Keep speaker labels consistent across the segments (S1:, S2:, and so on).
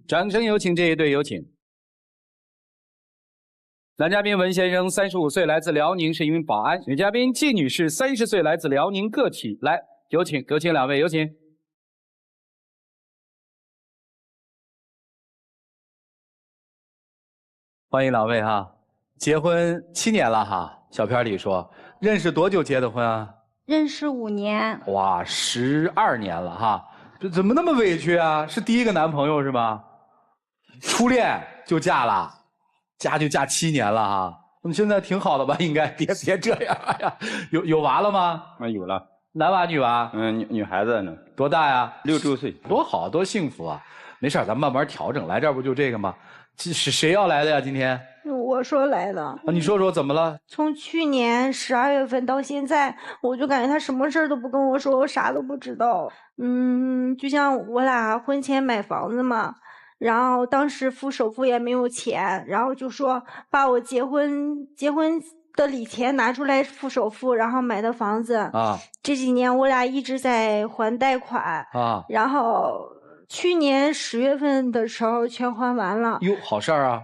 S1: 掌声有请这一对，有请。男嘉宾文先生，35岁，来自辽宁，是一名保安；女嘉宾季女士，30岁，来自辽宁个体。来，有请两位，有请。欢迎两位哈，结婚7年了哈，小片里说，认识多久结的婚啊？
S2: 认识5年。
S1: 哇，12年了哈，这怎么那么委屈啊？是第一个男朋友是吗？初恋就嫁了，嫁就嫁7年了哈。那么现在挺好的吧？应该别这样呀。有娃了吗？
S3: 啊，有了。
S1: 男娃女娃？
S3: 女孩子呢？
S1: 多大呀
S3: ？6周岁。
S1: 多好，多幸福啊！没事，咱慢慢调整。来这儿不就这个吗？是谁要来的呀？今天？
S2: 我说来的。
S1: 啊，你说怎么了？
S2: 从去年12月份到现在，我就感觉他什么事儿都不跟我说，我啥都不知道。就像我俩婚前买房子嘛，然后当时付首付也没有钱，然后就说把我结婚的礼钱拿出来付首付，然后买的房子啊。这几年我俩一直在还贷款啊，然后去年10月份的时候全还完了。
S1: 哟，好事儿啊！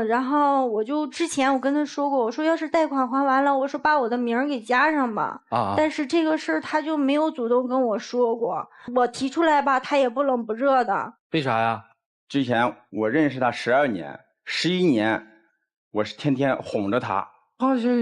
S2: 然后之前我跟他说过，我说要是贷款还完了，我说把我的名儿给加上吧。但是这个事儿他就没有主动跟我说过，我提出来吧，他也不冷不热的。
S1: 为啥呀？
S3: 之前我认识他12年，11年，我是天天哄着他。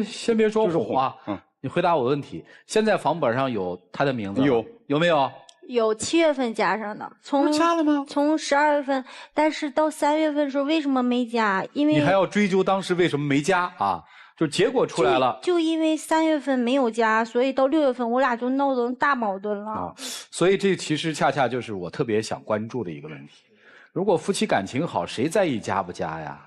S1: 先别说哄啊，你回答我问题。现在房本上有他的名字？有没有？
S2: 有7月份加上的，
S1: 加了吗？
S2: 从12月份，但是到3月份的时候为什么没加？因为
S1: 你还要追究当时为什么没加啊？就结果出来了，
S2: 就因为3月份没有加，所以到6月份我俩就闹得大矛盾了。
S1: 所以这其实恰恰就是我特别想关注的一个问题。如果夫妻感情好，谁在意加不加呀？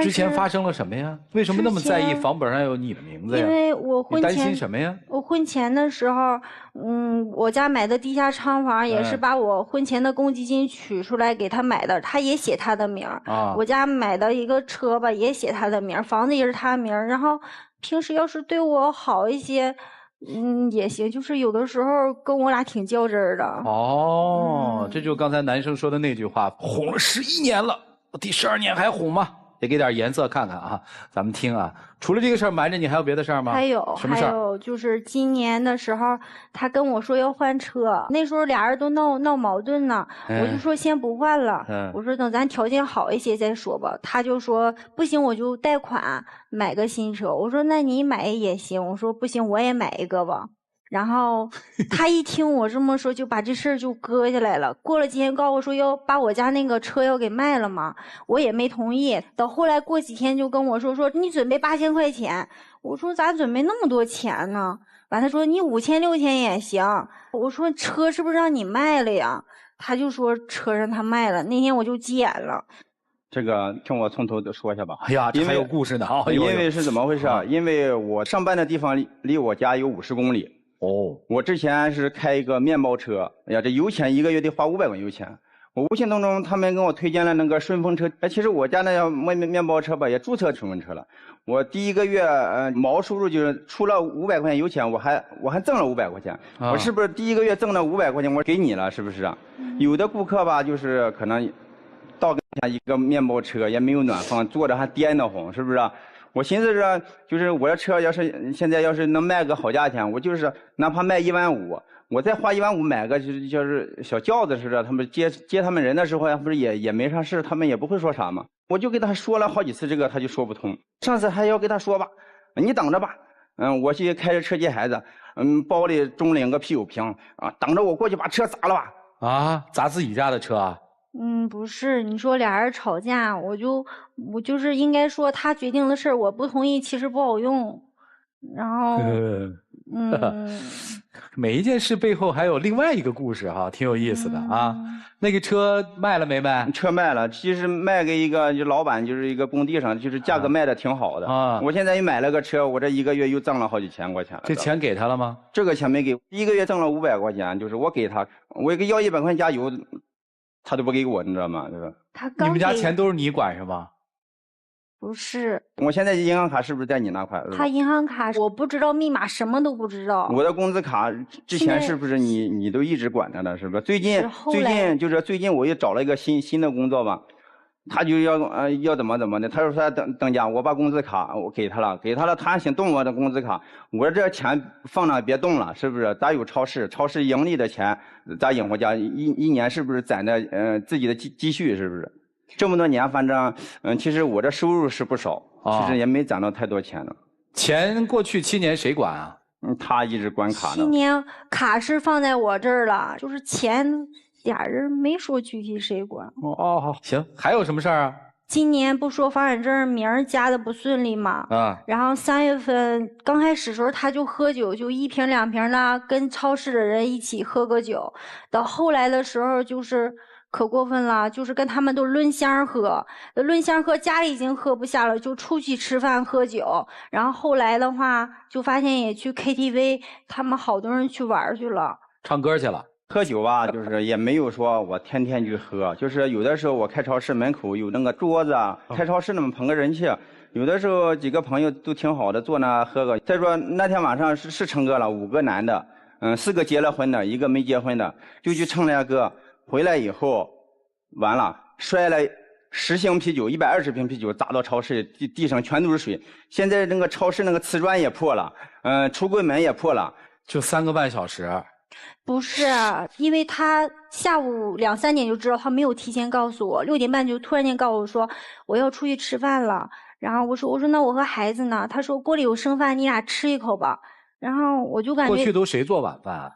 S1: 之前发生了什么呀？为什么那么在意房本上有你的名字呀？
S2: 因为我婚前
S1: 你担心什么呀？
S2: 我婚前的时候，我家买的地下厂房也是把我婚前的公积金取出来给他买的，他也写他的名儿。我家买的一个车吧，也写他的名儿，房子也是他名儿。然后平时要是对我好一些，也行，就是有的时候跟我俩挺较真儿的。
S1: 这就刚才男生说的那句话，哄了11年了，第12年还哄吗？得给点颜色看看啊，咱们听啊。除了这个事儿瞒着你，还有别的事儿吗？
S2: 还有
S1: 什么事儿？
S2: 还有就是今年的时候，他跟我说要换车，那时候俩人都闹矛盾呢，我就说先不换了，我说等咱条件好一些再说吧。他就说不行，我就贷款买个新车。我说那你买也行，我说不行，我也买一个吧。然后他一听我这么说，就把这事儿就搁下来了。过了几天告我说要把我家那个车要给卖了嘛，我也没同意。到后来过几天就跟我说你准备8000块钱，我说咋准备那么多钱呢？完他说你5000、6000也行。我说车是不是让你卖了呀？他就说车让他卖了。那天我就急眼了。
S3: 这个听我从头说一下吧。
S1: 哎呀，这还有故事呢啊！
S3: 因为是怎么回事啊？因为我上班的地方离我家有50公里。我之前是开一个面包车，哎呀，这油钱1个月得花500块油钱。我无形当中他们给我推荐了那个顺风车。其实我家那面包车吧也注册顺风车了。我第1个月毛收入就是除了500块钱油钱，我还挣了500块钱。我是不是第1个月挣了500块钱我给你了，是不是啊？有的顾客吧就是可能到跟前一个面包车也没有暖风，坐着还颠得慌，是不是啊？我寻思着，就是我的车现在要是能卖个好价钱，我就是哪怕卖15000，我再花15000买个就是小轿子似的，他们接他们人的时候不是也没啥事，他们也不会说啥嘛。我就给他说了好几次这个，他就说不通。上次还要给他说吧，你等着吧，我去开着车接孩子，包里中领个啤酒瓶啊，等着我过去把车砸了吧。
S1: 啊，砸自己家的车啊？
S2: 不是，你说俩人吵架，我就是应该说他决定的事儿，我不同意，其实不好用。然后，
S1: 每一件事背后还有另外一个故事哈，挺有意思的啊。那个车卖了没卖？
S3: 车卖了，其实卖给一个就老板，就是一个工地上，就是价格卖的挺好的啊。我现在又买了个车，我这1个月又挣了好几千块钱了。
S1: 这钱给他了吗？
S3: 这个钱没给，1个月挣了500块钱，就是我给他，我给要100块钱加油。他都不给我，你知道吗？对吧？
S2: 你
S1: 们家钱都是你管是吗？
S2: 不是。
S3: 我现在银行卡是不是在你那块？
S2: 他银行卡我不知道密码，什么都不知道。
S3: 我的工资卡之前是不是你都一直管着的？是不是？最近我又找了一个新的工作吧。他就要怎么的，他就说等家，我把工资卡我给他了，他还想动我的工资卡，我这钱放那别动了，是不是？咱有超市盈利的钱，咱养活家，一年是不是攒的自己的积蓄，是不是？这么多年，反正其实我这收入是不少，其实也没攒到太多钱呢。
S1: 钱过去7年谁管啊？
S3: 他一直管卡呢。
S2: 7年卡是放在我这儿了，就是钱。俩人没说具体谁管。
S1: 哦，行，还有什么事儿啊？
S2: 今年不说房产证名儿加的不顺利嘛，然后3月份刚开始的时候他就喝酒，就1瓶2瓶的跟超市的人一起喝个酒，到后来的时候就是可过分了，就是跟他们都轮箱喝，家里已经喝不下了，就出去吃饭喝酒，然后后来的话就发现也去 KTV， 他们好多人去玩去了，
S1: 唱歌去了。
S3: 喝酒吧，就是也没有说我天天去喝，就是有的时候我开超市门口有那个桌子啊，开超市那么捧个人气，有的时候几个朋友都挺好的，坐那喝个。再说那天晚上是唱歌了，5个男的，4个结了婚的，1个没结婚的，就去唱那歌。回来以后，完了摔了10箱啤酒，120瓶啤酒砸到超市地上全都是水。现在那个超市那个瓷砖也破了，橱柜门也破了，
S1: 就3个半小时。
S2: 不是，因为他下午2、3点就知道，他没有提前告诉我，6点半就突然间告诉我说我要出去吃饭了。然后我说那我和孩子呢？他说锅里有剩饭，你俩吃一口吧。然后我就感觉
S1: 过去都谁做晚饭啊？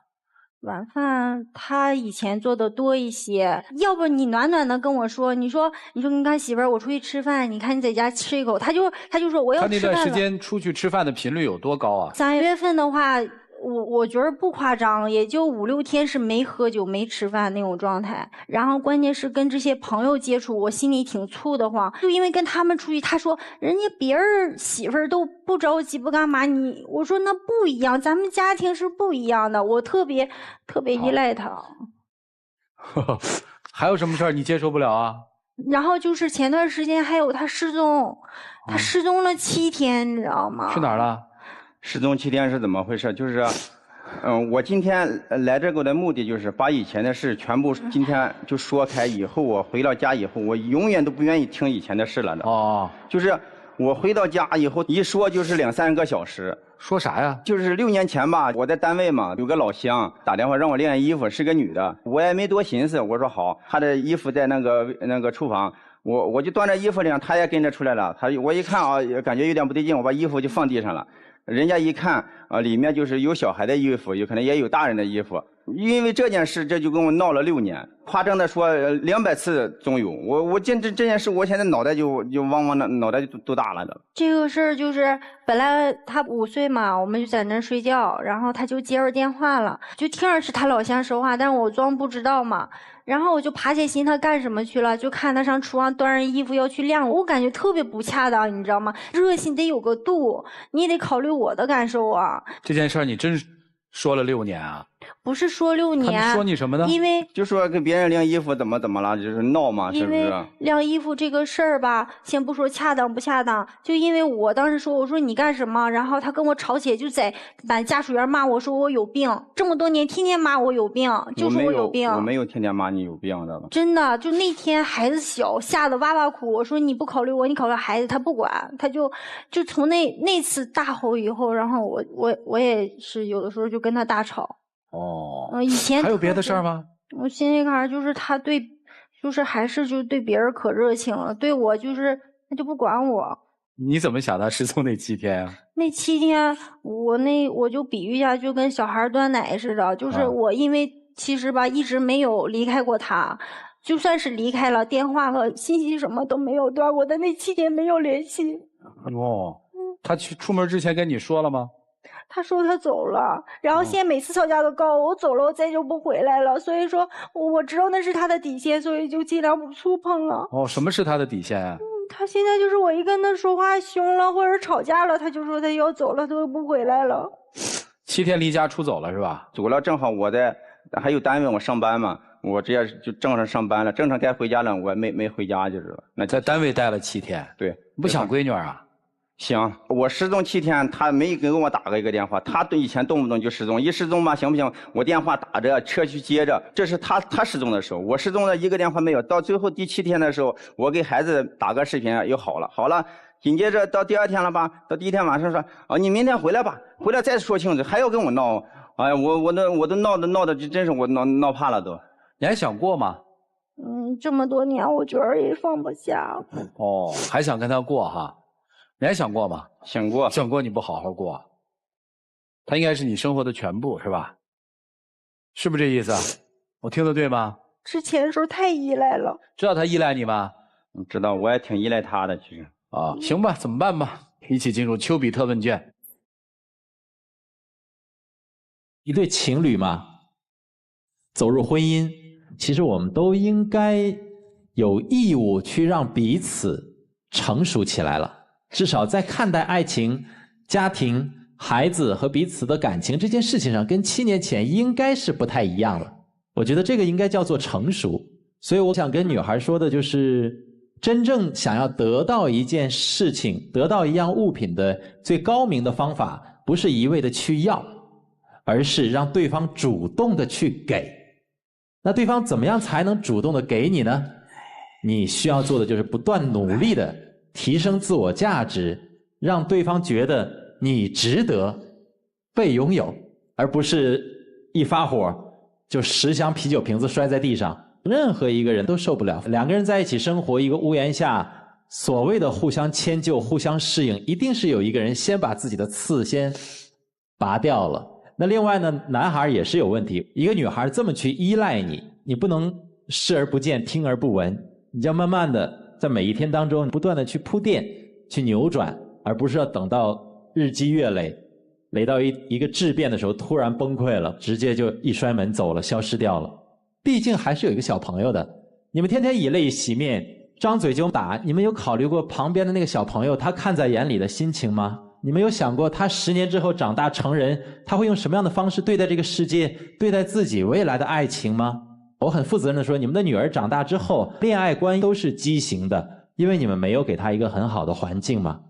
S2: 晚饭他以前做的多一些，要不你暖暖的跟我说，你说你看媳妇儿，我出去吃饭，你看你在家吃一口，他就说我要吃饭了。
S1: 他那段时间出去吃饭的频率有多高啊
S2: ？3月份的话。我觉得不夸张，也就5、6天是没喝酒没吃饭那种状态。然后关键是跟这些朋友接触，我心里挺怵得慌。就因为跟他们出去，他说人家别人媳妇儿都不着急不干嘛，我说那不一样，咱们家庭是不一样的，我特别依赖他。
S1: 还有什么事儿你接受不了啊？
S2: 然后就是前段时间还有他失踪了7天，你知道吗？
S1: 去哪儿了？
S3: 失踪7天是怎么回事？就是，我今天来这个的目的就是把以前的事全部今天就说开。以后我回到家以后，我永远都不愿意听以前的事了的。哦，就是我回到家以后一说就是2、3个小时。
S1: 说啥呀？
S3: 就是6年前吧，我在单位嘛，有个老乡打电话让我晾衣服，是个女的，我也没多寻思，我说好，她的衣服在那个厨房。我就端着衣服晾，她也跟着出来了。我一看啊，感觉有点不对劲，我把衣服就放地上了。人家一看里面就是有小孩的衣服，有可能也有大人的衣服。因为这件事，这就跟我闹了6年。夸张的说，200次总有。我这件事，我现在脑袋就汪的，脑袋就都大了的。
S2: 这个事儿就是本来他5岁嘛，我们就在那睡觉，然后他就接着电话了，就听着是他老乡说话，但是我装不知道嘛。然后我就爬起心他干什么去了，就看他上厨房端着衣服要去晾，我感觉特别不恰当，你知道吗？热心得有个度，你也得考虑我的感受啊。
S1: 这件事儿你真说了6年啊？
S2: 不是说6年。
S1: 他们说你什么呢？
S2: 因为
S3: 就说给别人晾衣服怎么了，就是闹嘛，是不是？
S2: 因为晾衣服这个事儿吧，先不说恰当不恰当，就因为我当时我说你干什么，然后他跟我吵起来，就在俺家属院骂我说我有病，这么多年天天骂我有病，就说我有病。
S3: 我没有天天骂你有病的。
S2: 真的，就那天孩子小，吓得哇哇哭。我说你不考虑我，你考虑孩子，他不管，他就从那次大吼以后，然后我也是有的时候就跟他大吵。
S1: 哦，
S2: 以前
S1: 还有别的事儿吗？
S2: 我心里看就是他还是就对别人可热情了，对我就是他就不管我。
S1: 你怎么想他失踪那7天啊？
S2: 那7天我就比喻一下，就跟小孩断奶似的，就是我因为其实吧一直没有离开过他，就算是离开了，电话和信息什么都没有断过，但那7天没有联系。
S1: 哦，他出门之前跟你说了吗？
S2: 他说他走了，然后现在每次吵架都告我走了，我再就不回来了。所以说我知道那是他的底线，所以就尽量不触碰了。
S1: 哦，什么是他的底线啊？
S2: 他现在就是我一跟他说话凶了或者吵架了，他就说他要走了，他都不回来了。
S1: 7天离家出走了是吧？
S3: 走了，正好我还有单位我上班嘛，我直接就正常上班了，正常该回家了，我没回家就是了。那
S1: 在单位待了7天。
S3: 对，
S1: 不想闺女啊？
S3: 行，我失踪7天，他没给我打过一个电话。他以前动不动就失踪，一失踪吧，行不行？我电话打着，车去接着。这是他失踪的时候，我失踪了一个电话没有。到最后第7天的时候，我给孩子打个视频，又好了。紧接着到第2天了吧？到第1天晚上说，哦，你明天回来吧，回来再说清楚，还要跟我闹。哎呀，我都闹的，就真是我闹怕了都。
S1: 你还想过吗？
S2: 这么多年，我觉得也放不下。
S1: 哦，还想跟他过哈？你还想过吗？
S3: 想过。
S1: 想过你不好好过，他应该是你生活的全部，是吧？是不是这意思啊？我听得对吗？
S2: 之前的时候太依赖了。
S1: 知道他依赖你吗？
S3: 知道，我也挺依赖他的，其实。
S1: 啊，行吧，怎么办吧？一起进入丘比特问卷。
S4: 一对情侣嘛，走入婚姻，其实我们都应该有义务去让彼此成熟起来了。至少在看待爱情、家庭、孩子和彼此的感情这件事情上，跟7年前应该是不太一样了。我觉得这个应该叫做成熟。所以我想跟女孩说的就是，真正想要得到一件事情、得到一样物品的最高明的方法，不是一味的去要，而是让对方主动的去给。那对方怎么样才能主动的给你呢？你需要做的就是不断努力的提升自我价值，让对方觉得你值得被拥有，而不是一发火就10箱啤酒瓶子摔在地上。任何一个人都受不了。2个人在一起生活，一个屋檐下，所谓的互相迁就、互相适应，一定是有一个人先把自己的刺先拔掉了。那另外呢，男孩也是有问题。一个女孩这么去依赖你，你不能视而不见、听而不闻，你就要慢慢的在每一天当中不断的去铺垫、去扭转，而不是要等到日积月累，累到一个质变的时候突然崩溃了，直接就一摔门走了，消失掉了。毕竟还是有一个小朋友的，你们天天以泪洗面，张嘴就打，你们有考虑过旁边的那个小朋友他看在眼里的心情吗？你们有想过他10年之后长大成人，他会用什么样的方式对待这个世界，对待自己未来的爱情吗？我很负责任的说，你们的女儿长大之后恋爱观都是畸形的，因为你们没有给她一个很好的环境嘛。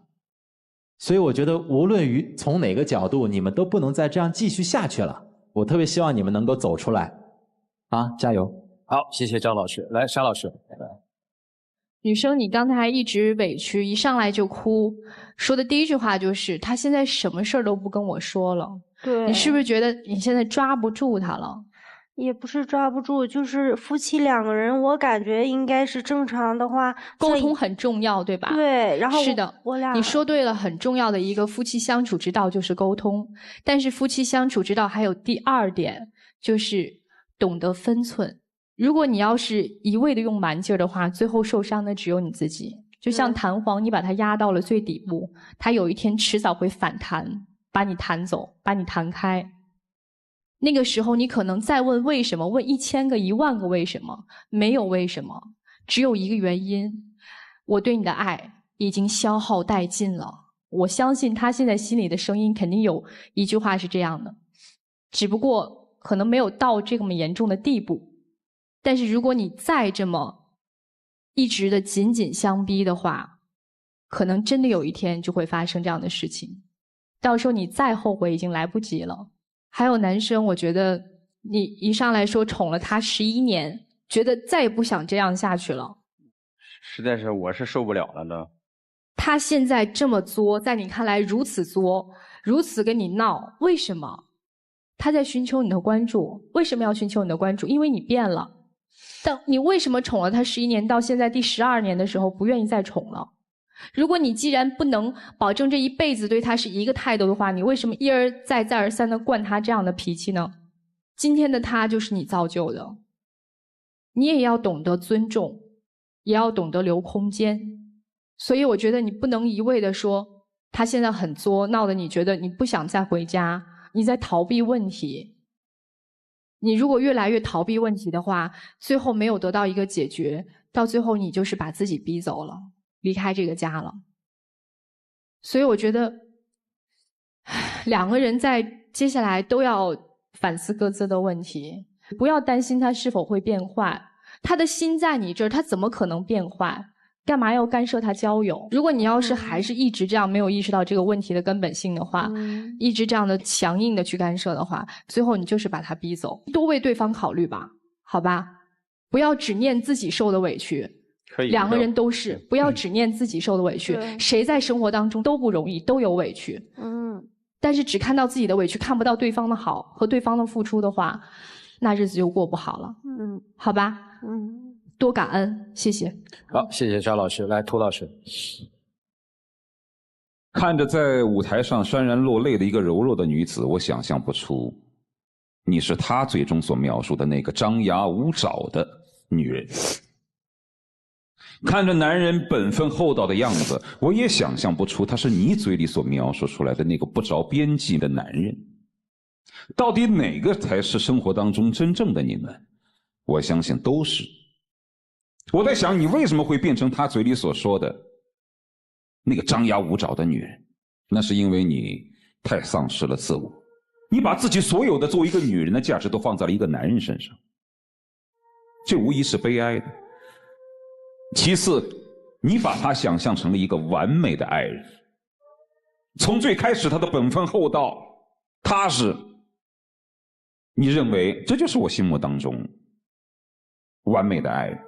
S4: 所以我觉得无论于从哪个角度，你们都不能再这样继续下去了。我特别希望你们能够走出来啊，加油。
S5: 好，谢谢张老师。来，沙老师。
S6: 女生，你刚才一直委屈，一上来就哭，说的第一句话就是她现在什么事儿都不跟我说了。
S2: 对，
S6: 你是不是觉得你现在抓不住她了？
S2: 也不是抓不住，就是夫妻2个人，我感觉应该是正常的话，
S6: 沟通很重要，对吧？
S2: 对，然后
S6: 是的，
S2: 我俩
S6: 你说对了，很重要的一个夫妻相处之道就是沟通，但是夫妻相处之道还有第2点，就是懂得分寸。如果你要是一味的用蛮劲儿的话，最后受伤的只有你自己。就像弹簧，你把它压到了最底部，它有一天迟早会反弹，把你弹走，把你弹开。那个时候你可能再问为什么，问1000个10000个为什么，没有为什么，只有一个原因，我对你的爱已经消耗殆尽了。我相信他现在心里的声音肯定有一句话是这样的，只不过可能没有到这么严重的地步。但是如果你再这么一直的紧紧相逼的话，可能真的有一天就会发生这样的事情，到时候你再后悔已经来不及了。还有男生，我觉得你一上来说宠了他11年，觉得再也不想这样下去了。
S3: 实在是我是受不了了都。
S6: 他现在这么作，在你看来如此作，如此跟你闹，为什么？他在寻求你的关注。为什么要寻求你的关注？因为你变了。但你为什么宠了他11年，到现在第12年的时候不愿意再宠了？如果你既然不能保证这一辈子对他是一个态度的话，你为什么一而再再而三的惯他这样的脾气呢？今天的他就是你造就的，你也要懂得尊重，也要懂得留空间。所以我觉得你不能一味的说他现在很作，闹得你觉得你不想再回家，你在逃避问题。你如果越来越逃避问题的话，最后没有得到一个解决，到最后你就是把自己逼走了，离开这个家了。所以我觉得2个人在接下来都要反思各自的问题。不要担心他是否会变坏，他的心在你这儿，他怎么可能变坏？干嘛要干涉他交友？如果你要是还是一直这样没有意识到这个问题的根本性的话，一直这样的强硬的去干涉的话，最后你就是把他逼走。多为对方考虑吧，好吧？不要只念自己受的委屈。
S3: 可以。
S6: 两个人都是，不要只念自己受的委屈。谁在生活当中都不容易，都有委屈。但是只看到自己的委屈，看不到对方的好和对方的付出的话，那日子就过不好了。好吧。多感恩，谢谢。
S5: 好，谢谢张老师。来，涂老师。
S7: 看着在舞台上潸然落泪的一个柔弱的女子，我想象不出，你是她最终所描述的那个张牙舞爪的女人。看着男人本分厚道的样子，我也想象不出他是你嘴里所描述出来的那个不着边际的男人。到底哪个才是生活当中真正的你们？我相信都是。我在想，你为什么会变成他嘴里所说的那个张牙舞爪的女人？那是因为你太丧失了自我，你把自己所有的作为一个女人的价值都放在了一个男人身上，这无疑是悲哀的。其次，你把他想象成了一个完美的爱人，从最开始他的本分厚道、踏实，你认为这就是我心目当中完美的爱人。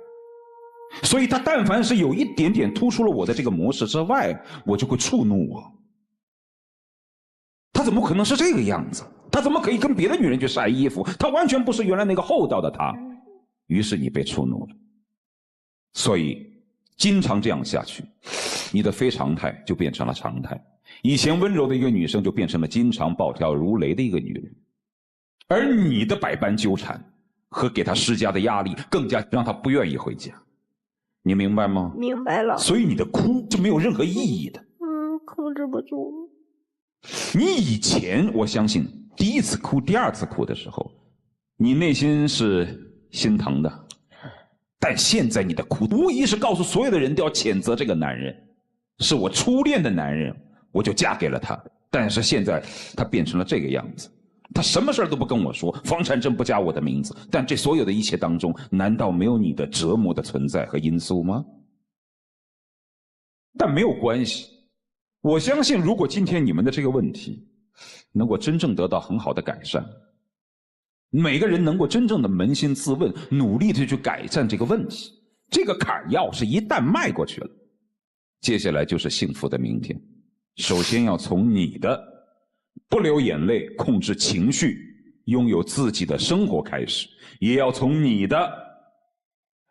S7: 所以他但凡是有一点点突出了我的这个模式之外，我就会触怒我。他怎么可能是这个样子？他怎么可以跟别的女人去晒衣服？他完全不是原来那个厚道的他。于是你被触怒了。所以经常这样下去，你的非常态就变成了常态。以前温柔的一个女生就变成了经常暴跳如雷的一个女人。而你的百般纠缠和给她施加的压力，更加让她不愿意回家。你明白吗？
S2: 明白了。
S7: 所以你的哭是没有任何意义的。
S2: 控制不住。
S7: 你以前我相信第一次哭、第二次哭的时候，你内心是心疼的。但现在你的哭无疑是告诉所有的人都要谴责这个男人，是我初恋的男人，我就嫁给了他。但是现在他变成了这个样子，他什么事都不跟我说，房产证不加我的名字，但这所有的一切当中，难道没有你的折磨的存在和因素吗？但没有关系，我相信如果今天你们的这个问题能够真正得到很好的改善，每个人能够真正的扪心自问，努力的去改善这个问题，这个坎儿要是一旦迈过去了，接下来就是幸福的明天。首先要从你的不流眼泪、控制情绪、拥有自己的生活开始，也要从你的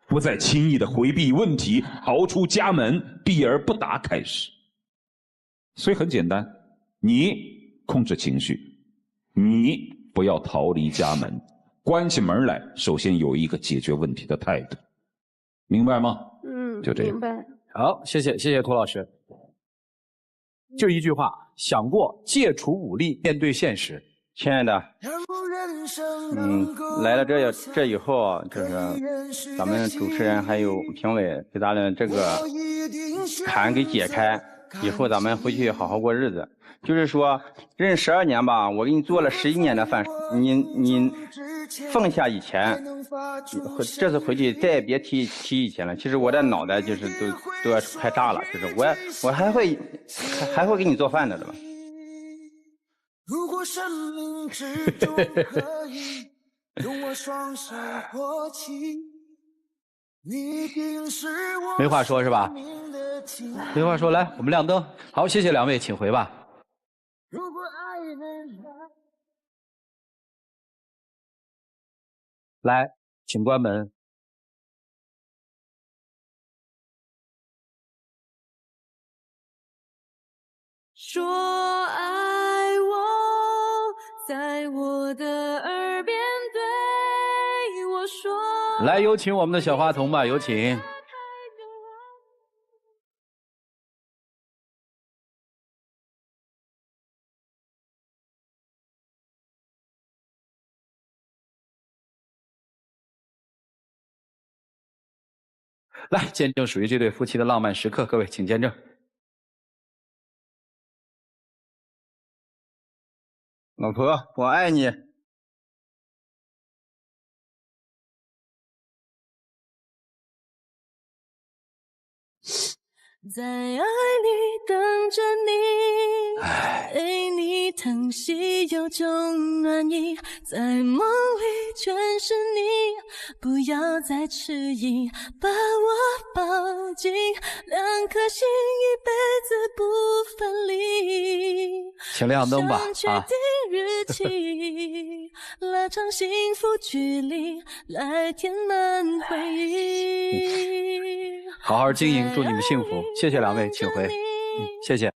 S7: 不再轻易的回避问题、逃出家门、避而不答开始。所以很简单，你控制情绪，你不要逃离家门，关起门来首先有一个解决问题的态度，明白吗？就这样。
S2: 明白。
S5: 好，谢谢涂老师。就一句话，想过戒除武力，面对现实。
S3: 亲爱的，来了这以后啊，就是咱们主持人还有评委给咱们这个坎给解开，以后咱们回去好好过日子。就是说，认12年吧，我给你做了11年的饭，你放下以前，这次回去再也别提以前了。其实我的脑袋就是都要快炸了，就是我还会给你做饭的，对吧？
S8: 如果生命之中可以用我双手握起，你定是我
S1: 没话说是吧？没话说，来，我们亮灯。好，谢谢两位，请回吧。
S8: 如果爱人
S5: 来，请关门。
S9: 说爱我，在我的耳边对我说。
S1: 来，有请我们的小花童吧，有请。来，见证属于这对夫妻的浪漫时刻，各位请见证。
S3: 老婆，我爱你。
S9: 在爱里等着你，陪你疼惜有种暖意，在梦里全是你，不要再迟疑，把我抱紧，两颗心一辈子不分离。
S1: 请亮灯吧啊！
S9: 日期拉长幸福距离，来填满回忆。
S1: 好好经营，祝你们幸福。谢谢两位，请回。谢谢。